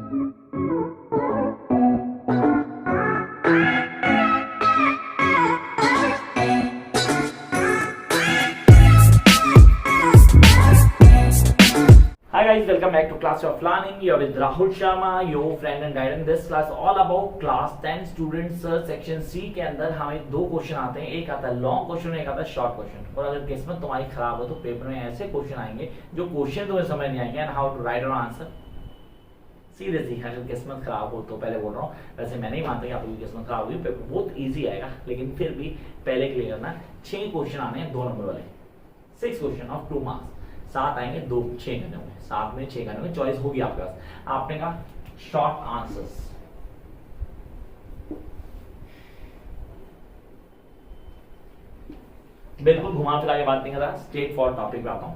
Hi guys, welcome back to Class of Learning. You're with Rahul Sharma, your friend and guide. In this class all about class 10 students section C के अंदर हमें दो question आते हैं, एक आता है लॉन्ग क्वेश्चन और एक आता है शॉर्ट क्वेश्चन। और अगर किस्मत तुम्हारी खराब हो तो पेपर में ऐसे क्वेश्चन आएंगे जो क्वेश्चन तुम्हें समझ नहीं आएंगे and how to write on answer. Seriously अगर किस्मत खराब हो तो पहले बोल रहा हूँ, वैसे मैं नहीं मानता कि आप लोगों की किस्मत खराब होगी, पेपर बहुत ईजी आएगा, लेकिन फिर भी पहले क्लियर करना। 6 क्वेश्चन आने हैं 2 नंबर वाले, 6 क्वेश्चन ऑफ 2 मार्क्स। 7 आएंगे 2 6 करने होंगे, 7 में 6 करने होंगे, चॉइस होगी आपके पास। आपने कहा शॉर्ट आंसर्स, बिल्कुल घुमा फिरा के बात नहीं कर रहा, स्ट्रेट फॉर टॉपिक पे आता हूं।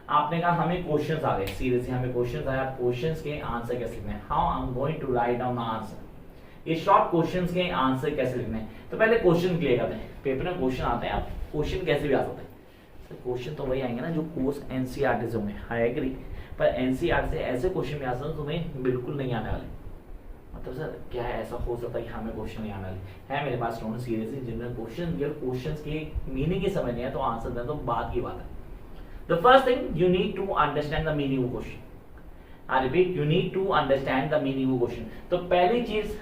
आपने कहा हमें क्वेश्चंस आ गए, सीरियसली हमें क्वेश्चंस आया, क्वेश्चंस के आंसर कैसे लिखने हैं, how I am going to write down the answer. ये शॉर्ट क्वेश्चंस के आंसर कैसे लिखने हैं, तो पहले क्वेश्चन क्लियर करते हैं। पेपर में क्वेश्चन आते हैं, अब क्वेश्चन कैसे भी आ सकते हैं। क्वेश्चन तो वही आएंगे ना जो कोर्स एनसीईआरटी से होंगे, आई एग्री, पर एनसीईआरटी से ऐसे क्वेश्चन भी आ सकते हैं तुम्हें बिल्कुल नहीं आने वाले। मतलब सर क्या है, ऐसा हो सकता है कि हमें क्वेश्चन नहीं आने वाले है। मेरे पास स्टूडेंट सीरियसली जिनमें क्वेश्चंस की मीनिंग ही समझ नहीं है तो आंसर दें तो बात की बात है। The first thing you need to understand the meaning of question. I repeat, you need to understand the meaning of question. तो पहली चीज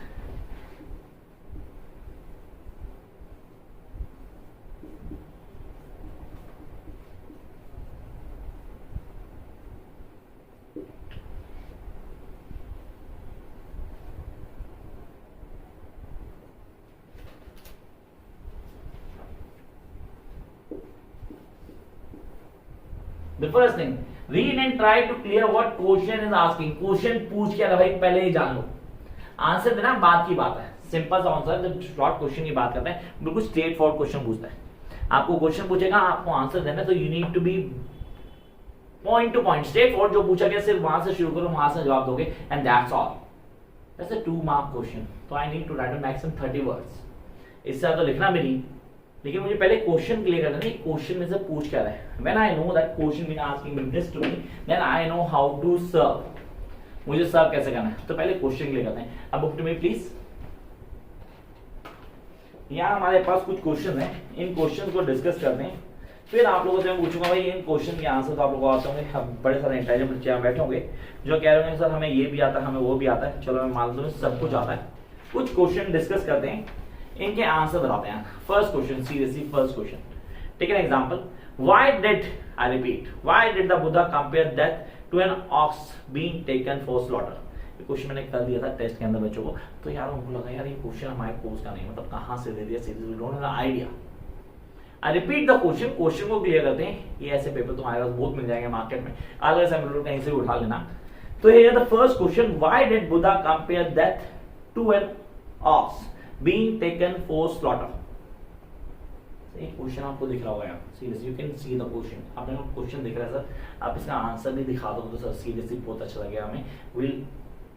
The first thing, read and try to clear what question is asking. Question पूछ क्या रहा भाई, पहले ही जान लो। Answer देना बात की बात है, सिंपल सा आंसर। जब शॉर्ट क्वेश्चन की बात करते हैं, बिल्कुल स्ट्रेट फॉरवर्ड क्वेश्चन पूछता है। आपको क्वेश्चन पूछेगा, आपको आंसर देना है, तो you need to be point to point, straightforward. जो पूछा गया सिर्फ वहां से शुरू करो, वहां से जवाब दोगे एंड दैट्स ऑल। जैसे 2 मार्क क्वेश्चन, तो I need to write maximum 30 words, इससे ज्यादा तो लिखना भी नहीं, लेकिन मुझे पहले क्वेश्चन क्लियर करना है, क्वेश्चन में से पूछ क्या रहा है। When I know that question mean asking this to me, then I know how to serve, मुझे सर्व कैसे करना है। तो पहले क्वेश्चन क्लियर करते हैं। अब बुक टू मी प्लीज। यहाँ हमारे पास कुछ क्वेश्चन है, इन क्वेश्चन को डिस्कस करते हैं, फिर आप लोगों से मैं पूछूंगा भाई इन क्वेश्चन के आंसर तो आप लोगों को आते होंगे। हम बड़े सारे इंटेलिजेंट बच्चे यहाँ बैठे होंगे जो कह रहे होंगे सर हमें ये भी आता है, हमें वो भी आता है। चलो मैं मान लूँ सब कुछ आता है। कुछ क्वेश्चन डिस्कस करते हैं, इनके आंसर बताते हैं। First question, seriously first question, take an example. Why did, I repeat, why did the Buddha compare death to an ox being taken for slaughter. ये क्वेश्चन मैंने कर दिया था टेस्ट के अंदर बच्चों को, तो यार उनको लगा यार ये क्वेश्चन हमारे कोर्स का नहीं, मतलब कहां से दे दिया, seriously we don't have idea. I repeat the question, question को क्लियर करते हैं। ये ऐसे पेपर तुम्हारे पास बहुत मिल जाएंगे मार्केट में, अगर से कहीं से उठा लेना। तो ये the first question, why did Buddha compare death to an ox being taken for slaughter। एक क्वेश्चन आपको दिख रहा होगा यार, seriously you can see the question. आपने क्वेश्चन दिख रहा है सर, आप इसका आंसर भी दिखा दो तो सर सीरियसली बहुत अच्छा लगेगा हमें, will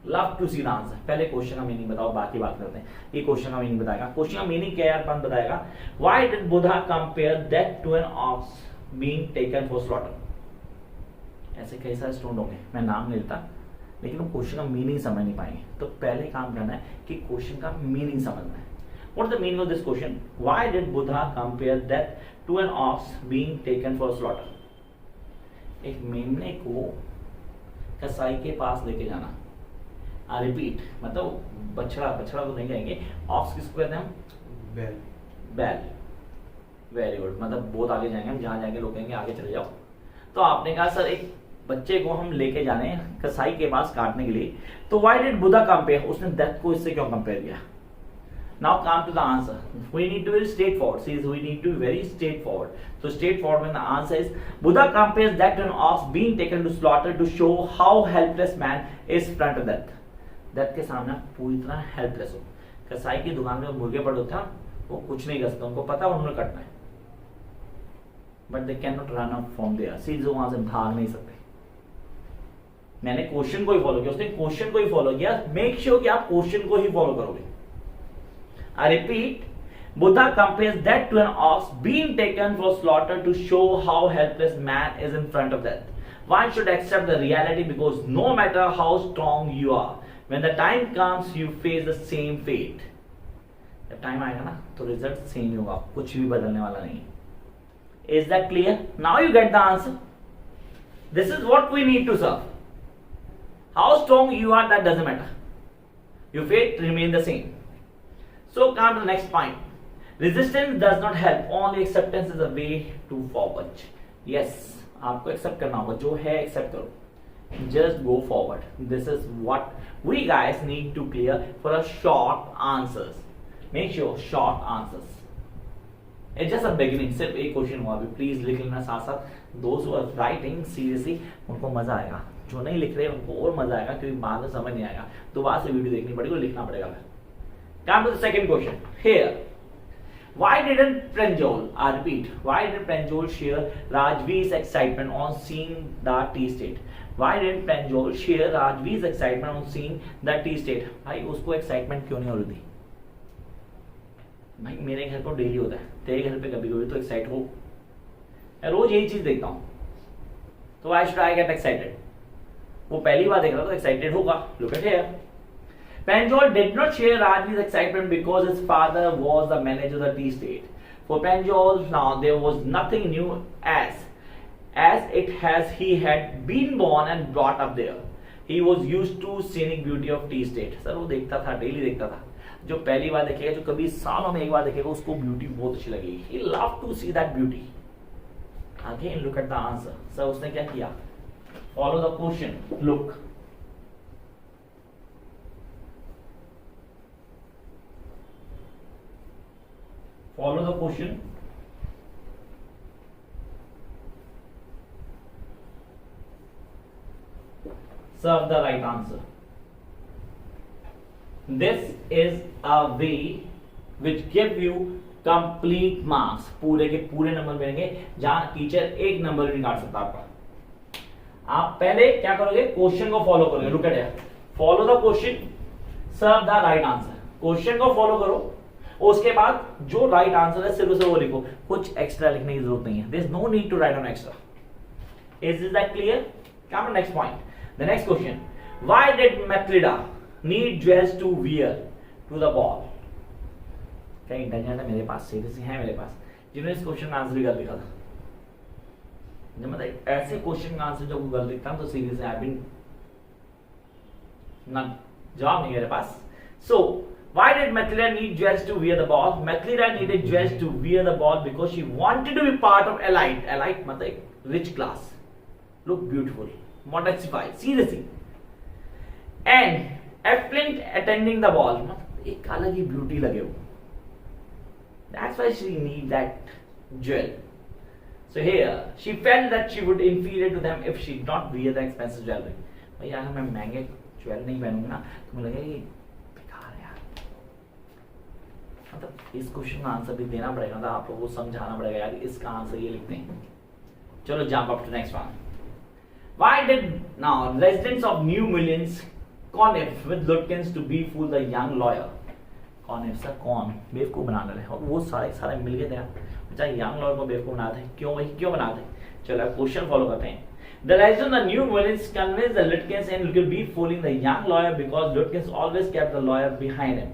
love to see the answer. पहले क्वेश्चन का मीनिंग बताओ, बाकी बात करते हैं। ये क्वेश्चन का मीनिंग बताएगा। क्वेश्चन का मीनिंग क्या यार, पंत बताएगा। Why did Buddha compare death to an ox being taken for slaughter. ऐसे कई सारे स्टूडेंट होंगे, मैं नाम नहीं लेता, लेकिन वो क्वेश्चन का मीनिंग समझ नहीं पाएंगे। तो पहले काम करना है कि क्वेश्चन का मीनिंग समझना है। What is the meaning of this question, why did Buddha compare death to an ox being taken for slaughter. एक मेमने को कसाई के पास लेके जाना। आई रिपीट, मतलब बछड़ा तो नहीं कहेंगे, ऑक्स किसको कहते हैं हम, बैल। वेरी गुड, मतलब बहुत आगे जाएंगे हम, जहां जाएंगे लोग कहेंगे आगे चले जाओ। तो आपने कहा सर एक बच्चे को हम लेके जाने कसाई के पास काटने के लिए, तो व्हाई डिड बुद्धा कंपेयर, उसने डेथ को इससे क्यों कंपेयर किया। Now come to the answer, we need to be straightforward, see we need to be very straightforward. तो स्ट्रेट फॉरवर्ड में the answer is Buddha compares death to an ox being taken to slaughter to show how helpless man is front of death. Death के सामने पूरी तरह helpless हो। कसाई की दुकान में मुर्गे पड़े होते हैं, वो कुछ नहीं कर सकते, उनको पता उन्होंने कटना है, but they can not run up from there, see जो वहां से भाग नहीं सकते। मैंने क्वेश्चन को ही फॉलो किया, उसने क्वेश्चन को ही फॉलो किया। मेक श्योर कि आप क्वेश्चन को ही फॉलो करोगे। I repeat, Buddha compares death to an ox being taken for slaughter to show how helpless man is in front of death. One should accept the reality because no matter how strong you are, when the time comes, you face the same fate. जब time आएगा ना तो result same ही होगा, कुछ भी बदलने वाला नहीं. Is that clear? Now you get the answer. This is what we need to serve. How strong you are, that doesn't matter. Your fate remain the same. So come to the next point. Resistance does not help. Only acceptance is the way to forward. Yes, आपको accept करना होगा, जो है accept करो. Just go forward. This is what we guys need to clear for a short answers. Make sure short answers. It's just a beginning. सिर्फ एक question हुआ अभी. प्लीज लिख लेना साथ साथ. Those who are writing seriously, उनको मजा आएगा. जो नहीं लिख रहे उनको और मजा आएगा, क्योंकि बाद में समझ नहीं आएगा. दोबारा से वीडियो देखनी पड़ेगी और लिखना पड़ेगा. Come to the second question. Here, why didn't Pranjal, I repeat, why didn't Pranjal share Rajveer's excitement on seeing the tea state? Why didn't Pranjal share Rajveer's excitement on seeing the tea state? भाई उसको excitement क्यों नहीं हो रही थी? भाई मेरे घर पर डेली होता है, तेरे घर पे कभी कभी तो एक्साइट हो. मैं रोज यही चीज देखता हूँ, तो why should I get excited? वो पहली बार देख रहा तो एक्साइटेड होगा. Look at here. Pranjal did not share Rajveer's excitement because his father was the manager of the tea state. For Pranjal, now there was nothing new as it has he had been born and brought up there. He was used to scenic beauty of tea state. Sir वो देखता था, daily देखता था. जो पहली बार देखेगा, जो कभी सालों में एक बार देखेगा, उसको ब्यूटी बहुत अच्छी लगेगी. He loved to see that beauty. Again, look at the answer. Sir उसने क्या किया? Follow the question. Look. Follow the question. Serve the right answer. This is a way which give you complete marks. पूरे के पूरे number मिलेंगे, जहां teacher एक number भी काट सकता आपका. आप पहले क्या करोगे? क्वेश्चन को फॉलो करोगे. Look at here. Follow the question, serve the right answer. Question को फॉलो करो, उसके बाद जो राइट आंसर है सिर्फ उसे वो लिखो. कुछ एक्स्ट्रा लिखने की जरूरत नहीं है. There is no need to write on extra. Is that clear? Come to next point. The next question. Why did Matilda need jewels to wear to the ball? क्या इंटेलिजेंट है मेरे पास, सीरियसली है मेरे पास, जिन्होंने इस क्वेश्चन का answer भी कर लिखा था. जब मतलब ऐसे क्वेश्चन का आंसर जब गूगल लिखता हूं तो सीरियसली आई बीन ना जवाब नहीं मेरे पास. सो why did Matilda need jewels to wear the ball? Matilda needed jewels to wear the ball because she wanted to be part of elite. Elite मतलब rich class. Look beautiful, modestified, seriously. And affluent attending the ball. मतलब एक अलग ही beauty लगे वो. That's why she need that jewel. So here, she felt that she would inferior to them if she did not wear the expensive jewelry. भाई अगर मैं महंगे jewellery नहीं पहनूंगी ना तो मुझे लगेगा बेकार है यार. मतलब इस क्वेश्चन का आंसर भी देना पड़ेगा, तो आप लोगों को समझाना पड़ेगा यार इसका आंसर ये लिखते हैं. चलो jump up to next one. Why did now residents of New Millions connived with Lutkins to befool the young lawyer? कौन सर कौन बेवकूफ बनाने रहे, और वो सारे मिल गए थे बेचा यंग लॉयर को बेवकूफ बनाते हैं. क्यों भाई क्यों बनाते हैं? चलो क्वेश्चन फॉलो करते हैं. The resident of the New Millions convinced the Lutkins and to be fooling the young lawyer because Lutkins always kept the lawyer behind him.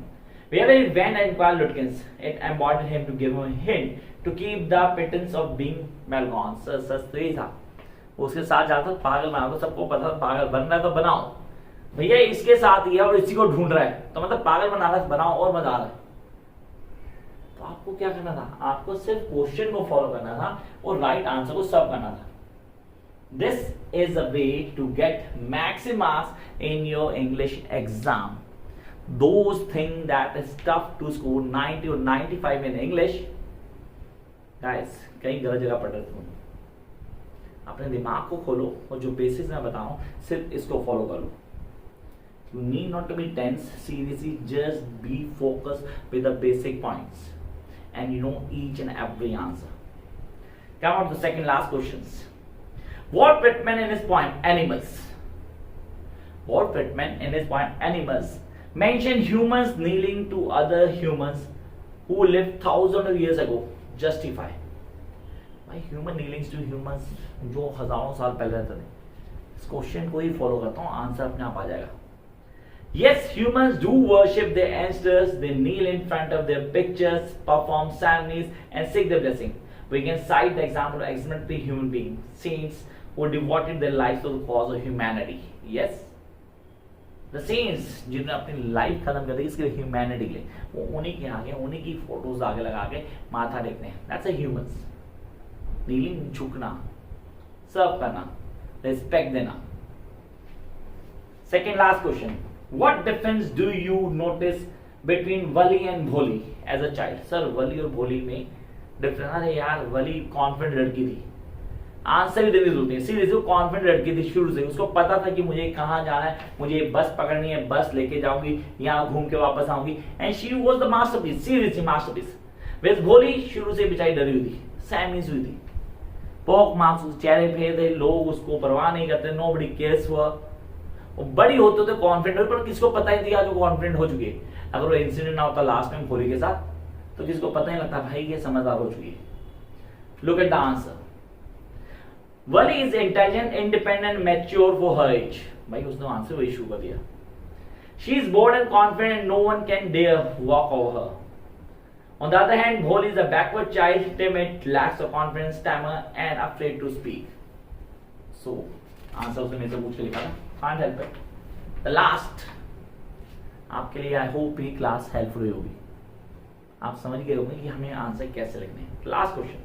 Wherever he went and inquired Lutkins, it emboldened him to give him a hint to keep the pretense of being Malgone. सस्ते था, उसके साथ जाता पागल बना दो. सबको पता पागल बन रहा है तो बनाओ भैया, इसके साथ ही है और इसी को ढूंढ रहा है, तो मतलब पागल बना रहा है, बनाओ और मजा आ रहा है. तो आपको क्या करना था? आपको सिर्फ क्वेश्चन को फॉलो करना था और राइट आंसर को सर्व करना था. This is a way to get maximum marks in your English exam. Those things that is tough to score 90 or 95 in English, guys, कहीं गलत जगह पढ़ रहे तुम. अपने दिमाग को खोलो और जो बेसिक्स मैं बताऊं सिर्फ इसको फॉलो करो. You need not to be tense, seriously, just be focused with the basic points and you know each and every answer. Come on to the second last questions. Walt Whitman in his poem Animals. Walt Whitman in his poem Animals mentioned humans kneeling to other humans who lived thousands of years ago. Justify. Why human kneelings to humans जो हजारों साल पहले रहते थे? इस question को ही follow करता हूँ, आंसर अपने आप आ जाएगा। Yes, humans do worship their ancestors. They kneel in front of their pictures, perform ceremonies, and seek their blessing. We can cite the example of exemplary human beings, saints who devoted their lives to the cause of humanity. Yes, the saints जिन्होंने अपनी life खत्म कर दी इसके लिए, humanity के लिए, वो उन्हीं के आगे, उन्हीं की फोटोज आगे लगा के माथा टेकते हैं। That's a humans. नीलिंग, झुकना, सर्व करना, रिस्पेक्ट देना। Second last question. What difference do you notice between Wali and Bholi as a child? Sir, Wali और भोली में डिफरेंस। अरे यार, वली कॉन्फिडेंट लड़की थी, आंसर भी देनी जरूरत है। सीरियसली कॉन्फिडेंट लड़की थी शुरू से, उसको पता था कि मुझे कहाँ जाना है, मुझे बस पकड़नी है, बस लेके जाऊंगी, यहाँ घूम के वापस आऊंगी। And she was the masterpiece, seriously masterpiece. वेस भोली शुरू से बेचारी डरी हुई थी, सैमिस हुई थी, पोक मार्क्स चेहरे पे थे, लोग उसको परवाह नहीं करते, नोबडी केयर्स हुआ। वो बड़ी होते थे कॉन्फिडेंट, पर किसको पता ही नहीं था जो कॉन्फिडेंट हो चुकी है। अगर वो इंसिडेंट ना होता लास्ट टाइम भोली के साथ, तो किसको पता ही लगता भाई ये समझदार हो चुकी है। Look at the answer. Wali is intelligent, independent, mature for her age. भाई उसने आंसर वही शुरू कर दिया। She is bold and confident, no one can dare walk over her. On the other hand, Bholi is a backward child, timid, lacks of confidence, stammer, and afraid to speak. So, answer उसने मेरे से पूछ के लिखा था, can't help it. The last, आपके लिए I hope ये क्लास हेल्पफुल हुई होगी, आप समझ गए होंगे कि हमें आंसर कैसे लिखने हैं। Last question,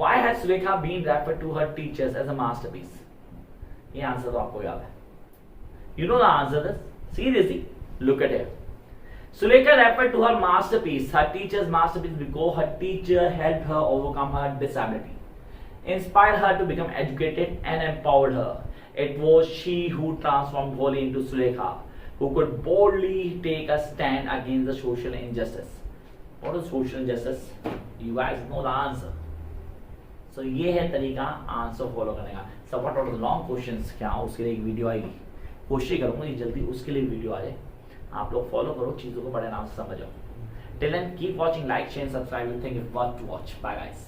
why has Sulekha been referred to her teachers as a masterpiece? ये आंसर तो आपको याद है, you know the answer this. Seriously, look at it. Sulekha referred to her masterpiece, her teacher's masterpiece, because her teacher helped her overcome her disability, inspired her to become educated, and empowered her. It was she who transformed Bholi into Sulekha, who could boldly take a stand against the social injustice. What is social injustice? You guys know the answer. So ये है तरीका answer follow करने का। So what are the long questions? क्या उसके लिए एक video आएगी, कोशिश करूंगा जल्दी उसके लिए वीडियो आ जाए। आप लोग फॉलो करो, चीजों को बड़े आराम से समझो। Till then keep watching, like share subscribe, you think it worth to watch. Bye guys.